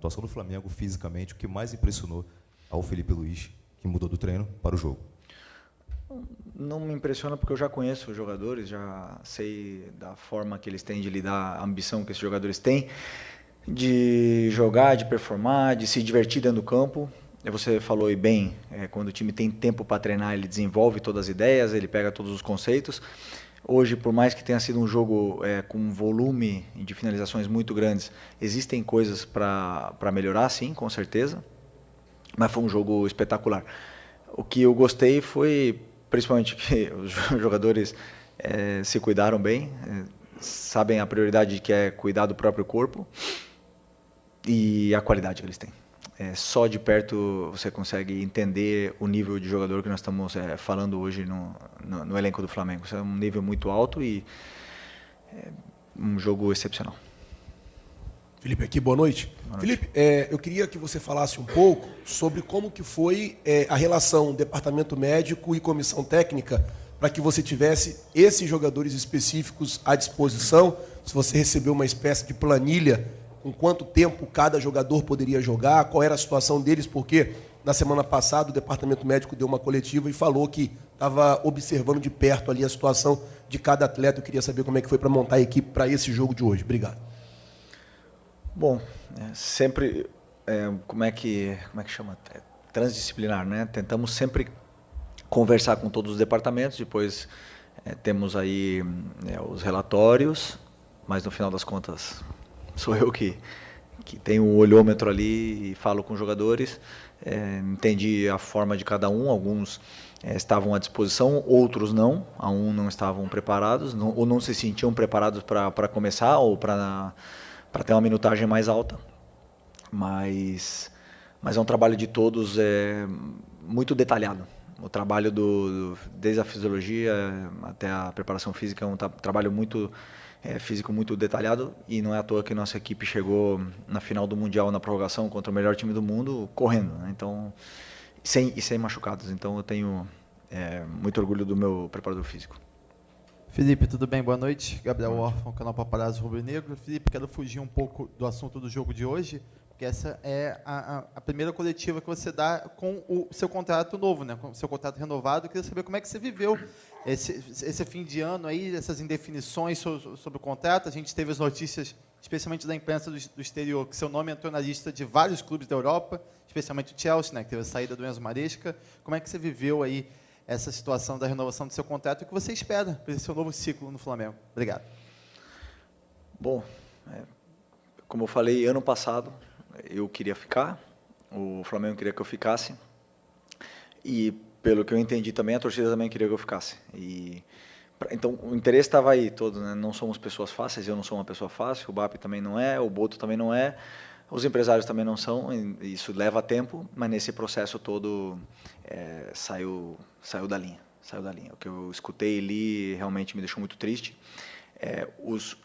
atuação do Flamengo fisicamente, o que mais impressionou ao Felipe Luiz, que mudou do treino para o jogo? Não me impressiona porque eu já conheço os jogadores, já sei da forma que eles têm de lidar, a ambição que esses jogadores têm, de jogar, de performar, de se divertir dentro do campo. Você falou aí bem, quando o time tem tempo para treinar, ele desenvolve todas as ideias, ele pega todos os conceitos. Hoje, por mais que tenha sido um jogo com um volume de finalizações muito grandes, existem coisas para melhorar, sim, com certeza, mas foi um jogo espetacular. O que eu gostei foi, principalmente, que os jogadores se cuidaram bem, sabem a prioridade que é cuidar do próprio corpo e a qualidade que eles têm. Só de perto você consegue entender o nível de jogador que nós estamos falando hoje no elenco do Flamengo. Isso é um nível muito alto e um jogo excepcional. Felipe aqui, boa noite. Boa noite. Felipe, eu queria que você falasse um pouco sobre como que foi a relação departamento médico e comissão técnica para que você tivesse esses jogadores específicos à disposição, se você recebeu uma espécie de planilha com quanto tempo cada jogador poderia jogar, qual era a situação deles, porque na semana passada o departamento médico deu uma coletiva e falou que estava observando de perto ali a situação de cada atleta. Eu queria saber como é que foi para montar a equipe para esse jogo de hoje. Obrigado. Bom, sempre, como é que chama? Transdisciplinar, né? Tentamos sempre conversar com todos os departamentos, depois temos aí os relatórios, mas no final das contas sou eu que tenho o olhômetro ali e falo com os jogadores. Entendi a forma de cada um, alguns estavam à disposição, outros não, não estavam preparados, ou não se sentiam preparados para começar ou para ter uma minutagem mais alta. Mas é um trabalho de todos muito detalhado. O trabalho desde a fisiologia até a preparação física é um trabalho muito físico muito detalhado, e não é à toa que nossa equipe chegou na final do Mundial na prorrogação contra o melhor time do mundo correndo, né? Então, sem machucados. Então eu tenho muito orgulho do meu preparador físico. Felipe, tudo bem? Boa noite. Gabriel Orfan, canal Paparazzo Rubro Negro. Felipe, quero fugir um pouco do assunto do jogo de hoje, porque essa é a primeira coletiva que você dá com o seu contrato novo, né? Com o seu contrato renovado. Eu queria saber como é que você viveu esse fim de ano aí, essas indefinições sobre o contrato. A gente teve as notícias, especialmente da imprensa do exterior, que seu nome entrou na lista de vários clubes da Europa, especialmente o Chelsea, né? Que teve a saída do Enzo Maresca. Como é que você viveu aí essa situação da renovação do seu contrato e o que você espera para esse seu novo ciclo no Flamengo? Obrigado. Bom, como eu falei, ano passado eu queria ficar, o Flamengo queria que eu ficasse, e pelo que eu entendi também, a torcida também queria que eu ficasse. Então o interesse estava aí todo, né? Não somos pessoas fáceis, eu não sou uma pessoa fácil, o BAP também não é, o Boto também não é, os empresários também não são, isso leva tempo, mas nesse processo todo saiu da linha. O que eu escutei e li realmente me deixou muito triste. Os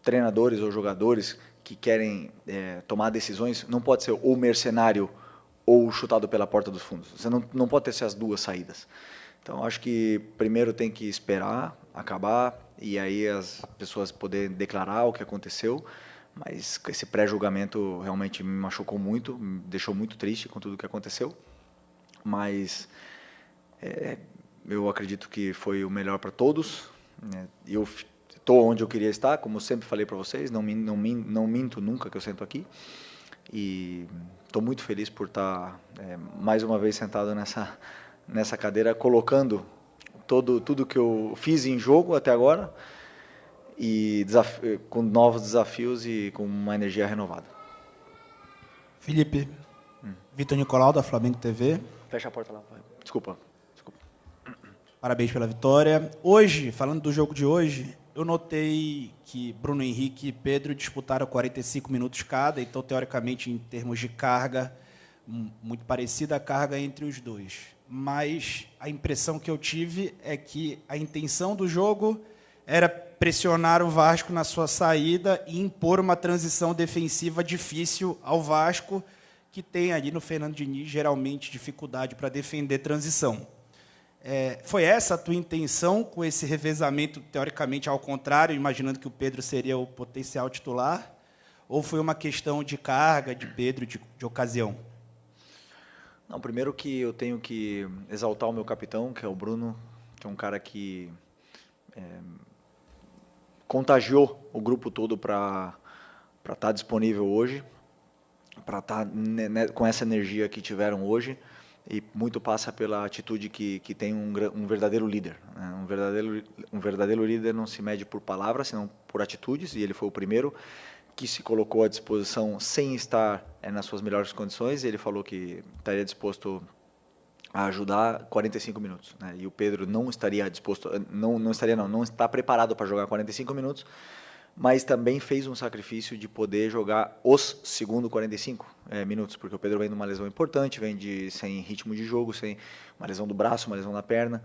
treinadores ou jogadores que querem tomar decisões, não pode ser ou mercenário ou chutado pela porta dos fundos. Você não pode ter essas duas saídas. Então, acho que primeiro tem que esperar, acabar, e aí as pessoas poderem declarar o que aconteceu, mas esse pré-julgamento realmente me machucou muito, me deixou muito triste com tudo o que aconteceu, mas eu acredito que foi o melhor para todos, né? Eu estou onde eu queria estar, como eu sempre falei para vocês, não minto nunca que eu sento aqui, e estou muito feliz por estar mais uma vez sentado nessa cadeira, colocando tudo que eu fiz em jogo até agora, e com novos desafios e com uma energia renovada. Felipe, Vitor Nicolau, da Flamengo TV. Fecha a porta lá. Desculpa. Parabéns pela vitória. Hoje, falando do jogo de hoje, eu notei que Bruno Henrique e Pedro disputaram 45 minutos cada, então, teoricamente, em termos de carga, muito parecida a carga entre os dois. Mas a impressão que eu tive é que a intenção do jogo era pressionar o Vasco na sua saída e impor uma transição defensiva difícil ao Vasco, que tem ali no Fernando Diniz, geralmente, dificuldade para defender transição. Foi essa a tua intenção com esse revezamento, teoricamente, ao contrário, imaginando que o Pedro seria o potencial titular? ou foi uma questão de carga, de Pedro, de ocasião? Não, primeiro que eu tenho que exaltar o meu capitão, que é o Bruno, que é um cara que contagiou o grupo todo para estar disponível hoje, para estar com essa energia que tiveram hoje, e muito passa pela atitude que tem um verdadeiro líder, né? Um verdadeiro líder não se mede por palavras, senão por atitudes, e ele foi o primeiro que se colocou à disposição sem estar nas suas melhores condições. Ele falou que estaria disposto a ajudar 45 minutos, né? E o Pedro não estaria disposto, não está preparado para jogar 45 minutos, mas também fez um sacrifício de poder jogar os segundo 45 minutos, porque o Pedro vem de uma lesão importante, sem ritmo de jogo, sem uma lesão do braço, uma lesão da perna,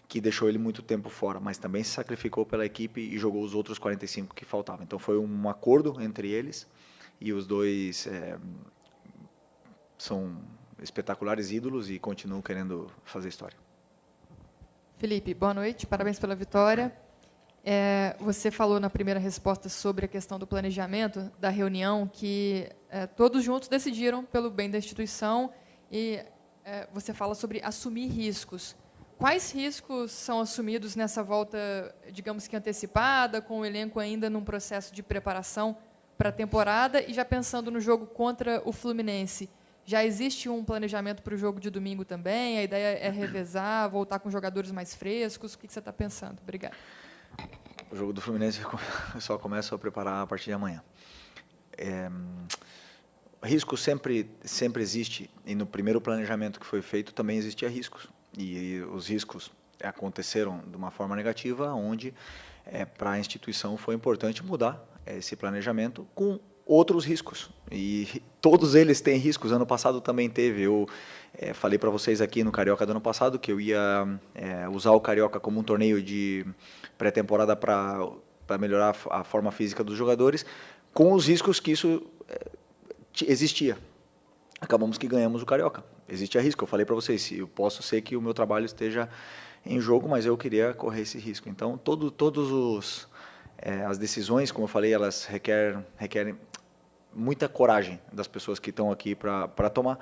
que deixou ele muito tempo fora, mas também se sacrificou pela equipe e jogou os outros 45 que faltavam. Então foi um acordo entre eles, e os dois são espetaculares ídolos e continuam querendo fazer história. Felipe, boa noite, parabéns pela vitória. Você falou na primeira resposta sobre a questão do planejamento da reunião, que todos juntos decidiram pelo bem da instituição, e você fala sobre assumir riscos. Quais riscos são assumidos nessa volta, digamos que antecipada, com o elenco ainda num processo de preparação para a temporada, e já pensando no jogo contra o Fluminense? Já existe um planejamento para o jogo de domingo também? A ideia é revezar, voltar com jogadores mais frescos? O que você está pensando? Obrigado. O jogo do Fluminense eu só começo a preparar a partir de amanhã. Risco sempre existe, e no primeiro planejamento que foi feito também existia riscos. E os riscos aconteceram de uma forma negativa, onde para a instituição foi importante mudar esse planejamento com outros riscos. E todos eles têm riscos. Ano passado também teve. Eu falei para vocês aqui no Carioca do ano passado que eu ia usar o Carioca como um torneio de pré-temporada para melhorar a forma física dos jogadores, com os riscos que isso existia. Acabamos que ganhamos o Carioca. Existe risco. Eu falei para vocês, eu posso ser que o meu trabalho esteja em jogo, mas eu queria correr esse risco. Então, todos as decisões, como eu falei, elas requerem muita coragem das pessoas que estão aqui para tomar.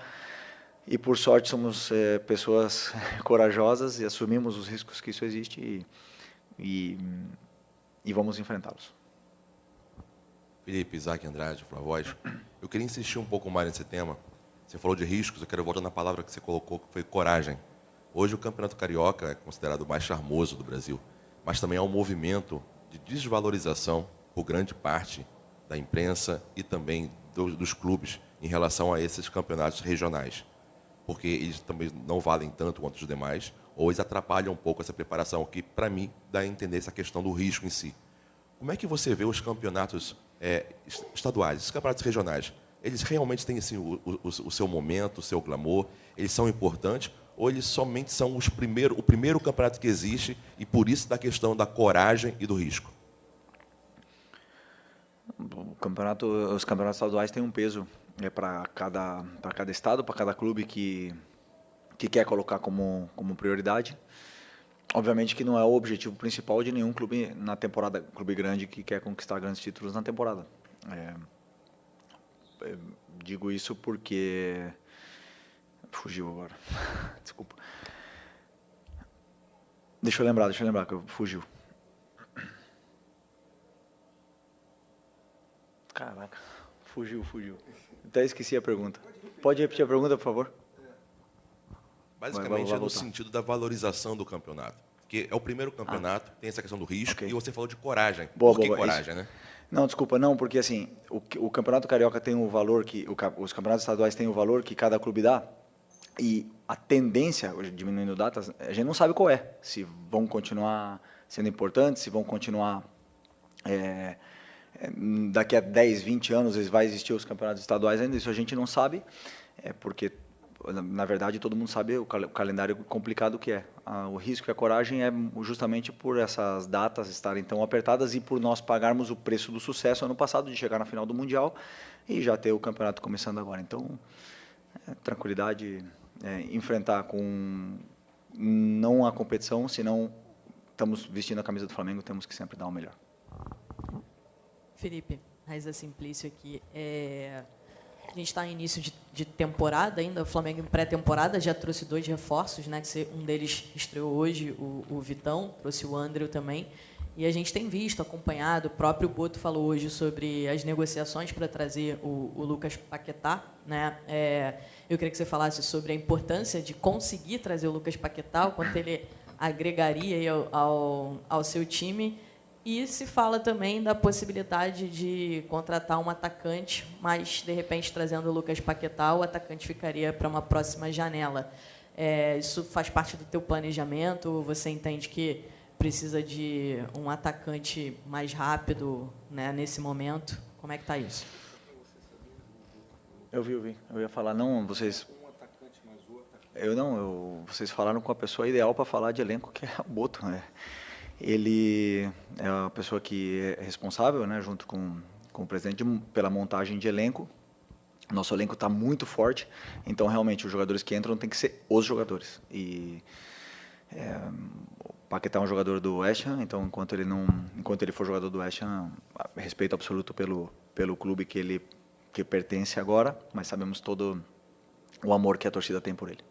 E, por sorte, somos pessoas corajosas e assumimos os riscos que isso existe e vamos enfrentá-los. Felipe, Isaac Andrade, Flavoz, eu queria insistir um pouco mais nesse tema. Você falou de riscos, eu quero voltar na palavra que você colocou, que foi coragem. Hoje o Campeonato Carioca é considerado o mais charmoso do Brasil, mas também há um movimento de desvalorização por grande parte da imprensa e também dos clubes em relação a esses campeonatos regionais, porque eles também não valem tanto quanto os demais, ou eles atrapalham um pouco essa preparação, que para mim dá a entender essa questão do risco em si. Como é que você vê os campeonatos estaduais, os campeonatos regionais? Eles realmente têm assim, o seu momento, o seu glamour, eles são importantes, ou eles somente são o primeiro campeonato que existe, e por isso da questão da coragem e do risco? Os campeonatos estaduais têm um peso para cada estado, para cada clube que quer colocar como prioridade. Obviamente que não é o objetivo principal de nenhum clube na temporada, clube grande que quer conquistar grandes títulos na temporada. Digo isso porque... Fugiu agora. Desculpa. Deixa eu lembrar que fugiu. Caraca, fugiu. Até esqueci a pergunta. Pode repetir a pergunta, por favor? Basicamente é no sentido da valorização do campeonato. Porque é o primeiro campeonato, tem essa questão do risco, okay. E você falou de coragem. Por que coragem, né? Não, desculpa, não, porque assim, o Campeonato Carioca tem um valor que... Os campeonatos estaduais têm o valor que cada clube dá, e a tendência, hoje diminuindo datas, a gente não sabe qual é. Se vão continuar sendo importantes, se vão continuar... daqui a 10, 20 anos vai existir os campeonatos estaduais ainda, isso a gente não sabe, porque, na verdade, todo mundo sabe o calendário complicado que é. O risco e a coragem é justamente por essas datas estarem tão apertadas e por nós pagarmos o preço do sucesso ano passado, de chegar na final do Mundial e já ter o campeonato começando agora. Então, tranquilidade, enfrentar com não a competição, senão estamos vestindo a camisa do Flamengo, temos que sempre dar o melhor. Felipe, Raíza Simplício aqui. A gente está em início de temporada ainda, o Flamengo em pré-temporada já trouxe 2 reforços, né? Que um deles estreou hoje, o Vitão, trouxe o André também. E a gente tem visto, acompanhado, o próprio Boto falou hoje sobre as negociações para trazer o Lucas Paquetá, né? Eu queria que você falasse sobre a importância de conseguir trazer o Lucas Paquetá, o quanto ele agregaria aí ao seu time. E se fala também da possibilidade de contratar um atacante, mas, de repente, trazendo o Lucas Paquetá, o atacante ficaria para uma próxima janela. Isso faz parte do teu planejamento? Você entende que precisa de um atacante mais rápido, né, nesse momento? Como é que está isso? Eu vi. Eu ia falar, não, vocês... Vocês falaram com a pessoa ideal para falar de elenco, que é o Boto, né? Ele é a pessoa que é responsável, né, junto com o presidente, pela montagem de elenco. Nosso elenco está muito forte, então realmente os jogadores que entram têm que ser os jogadores. E o Paquetá é um jogador do West Ham, então enquanto ele for jogador do West Ham, respeito absoluto pelo clube que pertence agora, mas sabemos todo o amor que a torcida tem por ele.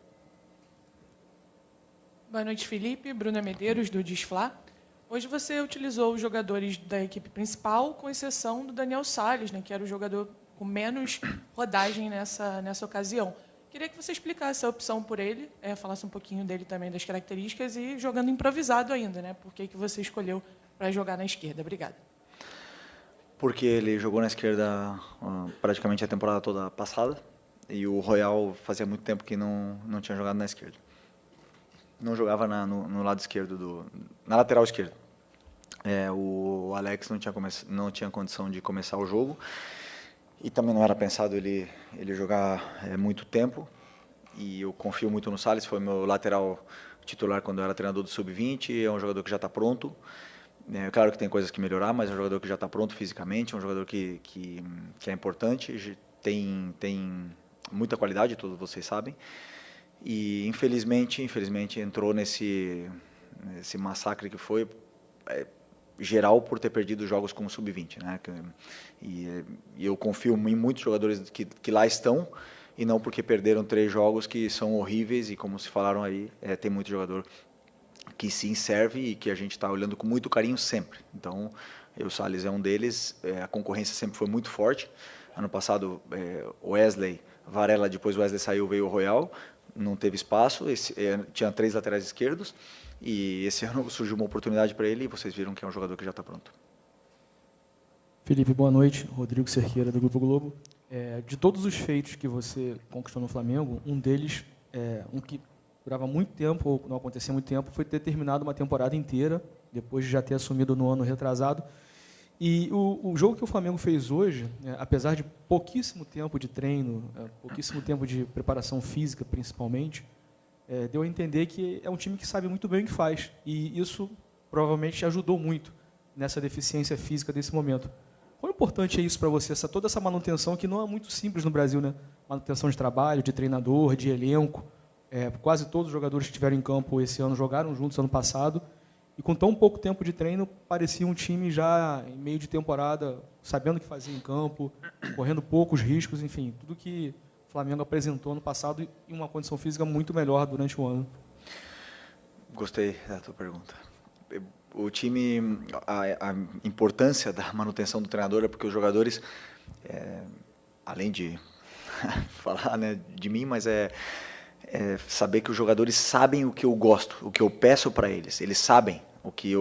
Boa noite, Felipe. Bruna Medeiros, do Desflá. Hoje você utilizou os jogadores da equipe principal, com exceção do Daniel Salles, né, que era o jogador com menos rodagem nessa ocasião. Queria que você explicasse a opção por ele, falasse um pouquinho dele também, das características, e jogando improvisado ainda, né? Por que você escolheu para jogar na esquerda? Obrigada. Porque ele jogou na esquerda praticamente a temporada toda passada, e o Royal fazia muito tempo que não tinha jogado na esquerda. Não jogava no lado esquerdo, na lateral esquerda. O Alex não tinha condição de começar o jogo, e também não era pensado ele jogar muito tempo, e eu confio muito no Salles, foi meu lateral titular quando eu era treinador do Sub-20, é um jogador que já está pronto. Claro que tem coisas que melhorar, mas é um jogador que já está pronto fisicamente, é um jogador que é importante, tem muita qualidade, todos vocês sabem. E infelizmente entrou nesse massacre que foi geral por ter perdido jogos como Sub-20, né? E eu confio em muitos jogadores que lá estão, e não porque perderam 3 jogos que são horríveis, e como se falaram aí, tem muito jogador que sim serve e que a gente está olhando com muito carinho sempre. Então, o Salles é um deles, a concorrência sempre foi muito forte. Ano passado, Wesley, Varela, depois o Wesley saiu, veio o Royal, não teve espaço, tinha 3 laterais esquerdos, e esse ano surgiu uma oportunidade para ele, e vocês viram que é um jogador que já está pronto. Felipe, boa noite. Rodrigo Cerqueira, do Grupo Globo. De todos os feitos que você conquistou no Flamengo, um deles, um que durava muito tempo, ou não acontecia muito tempo, foi ter terminado uma temporada inteira, depois de já ter assumido no ano retrasado. E o jogo que o Flamengo fez hoje, apesar de pouquíssimo tempo de treino, pouquíssimo tempo de preparação física, principalmente, deu a entender que é um time que sabe muito bem o que faz. E isso provavelmente ajudou muito nessa deficiência física desse momento. Quão importante é isso para você, toda essa manutenção que não é muito simples no Brasil, né? Manutenção de trabalho, de treinador, de elenco. Quase todos os jogadores que estiveram em campo esse ano jogaram juntos ano passado. E com tão pouco tempo de treino, parecia um time já em meio de temporada, sabendo o que fazia em campo, correndo poucos riscos, enfim, tudo que o Flamengo apresentou no passado em uma condição física muito melhor durante o ano. Gostei da tua pergunta. O time, a importância da manutenção do treinador é porque os jogadores, além de falar, né, de mim, mas saber que os jogadores sabem o que eu gosto, o que eu peço para eles. Eles sabem o que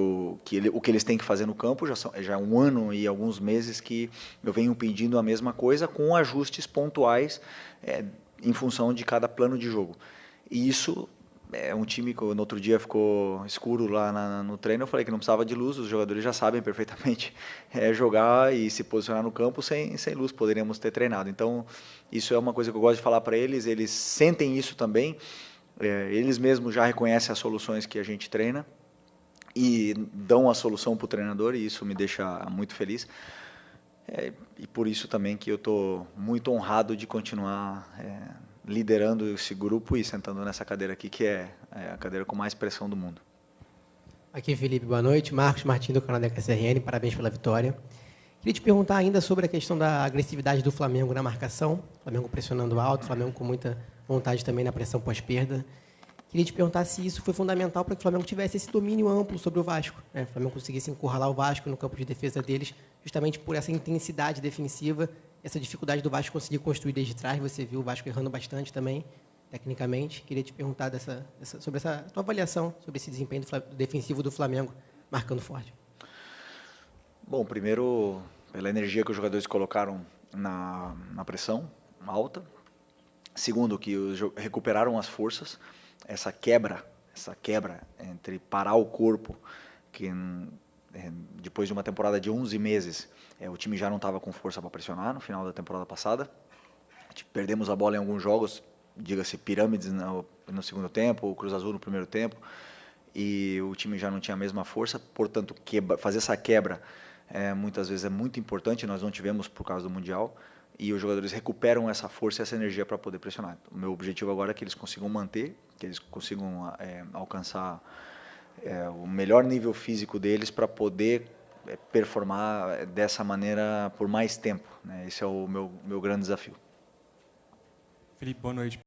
eles têm que fazer no campo. Já é um ano e alguns meses que eu venho pedindo a mesma coisa, com ajustes pontuais em função de cada plano de jogo. E isso é um time que no outro dia ficou escuro lá no treino. Eu falei que não precisava de luz, os jogadores já sabem perfeitamente jogar e se posicionar no campo sem luz, poderíamos ter treinado. Então, isso é uma coisa que eu gosto de falar para eles, eles sentem isso também, eles mesmos já reconhecem as soluções que a gente treina e dão a solução para o treinador, e isso me deixa muito feliz. E por isso também que eu estou muito honrado de continuar liderando esse grupo e sentando nessa cadeira aqui, que é a cadeira com mais pressão do mundo. Aqui, Felipe, boa noite. Marcos Martins, do canal da KCRN, parabéns pela vitória. Queria te perguntar ainda sobre a questão da agressividade do Flamengo na marcação. Flamengo pressionando alto, Flamengo com muita vontade também na pressão pós-perda. Queria te perguntar se isso foi fundamental para que o Flamengo tivesse esse domínio amplo sobre o Vasco, né? O Flamengo conseguisse encurralar o Vasco no campo de defesa deles, justamente por essa intensidade defensiva, essa dificuldade do Vasco conseguir construir desde trás. Você viu o Vasco errando bastante também, tecnicamente. Queria te perguntar sobre essa tua avaliação sobre esse desempenho defensivo do Flamengo, marcando forte. Bom, primeiro, pela energia que os jogadores colocaram na pressão alta. Segundo, que recuperaram as forças. Essa quebra entre parar o corpo, que depois de uma temporada de 11 meses, o time já não estava com força para pressionar no final da temporada passada. Perdemos a bola em alguns jogos, diga-se Pirâmides no segundo tempo, o Cruz Azul no primeiro tempo, e o time já não tinha a mesma força. Portanto, fazer essa quebra muitas vezes é muito importante. Nós não tivemos por causa do Mundial, e os jogadores recuperam essa força e essa energia para poder pressionar. O meu objetivo agora é que eles consigam manter, que eles consigam alcançar o melhor nível físico deles para poder performar dessa maneira por mais tempo, né? Esse é o meu grande desafio. Felipe, boa noite.